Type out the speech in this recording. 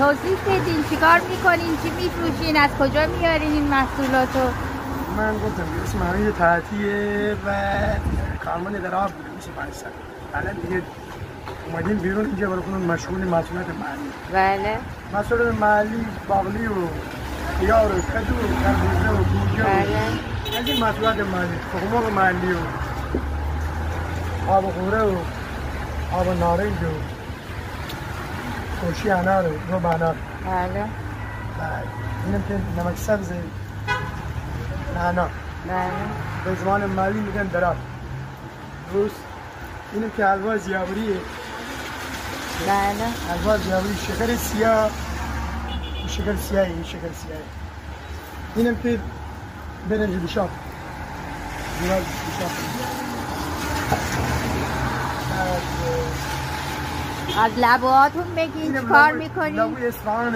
توضیح بدین چیکار میکنین، چی میفروشین، از کجا میارین این محصولاتو؟ من گفتم اسم همه یه تعطیه و کارمان در آب بوده میشه 5 سال. الان دیگه اومدیم بیرون اینجا برای خودمون مشغول محصولات محلی. بله. محصولات محلی باقلی و خیار و کدو و خربوزه و گوجه. بله. از این محصولات محلی، تخم‌مرغ محلی و آب قوره و آب نارنج و ترشی انار و رب انار. بله. اینم که نمک سبز نعنا. بله. به زمان محلی میگن دراب. درست. اینم که حلوا زیابریه. بله. حلوا زیابری شکر سیاه. شکر سیاهی، این شکر سیاهی. اینم که برنج بشاپ. برنج بشاپ. از لبوهاتون بگین چی کار میکنین؟ لبوی اصفهان.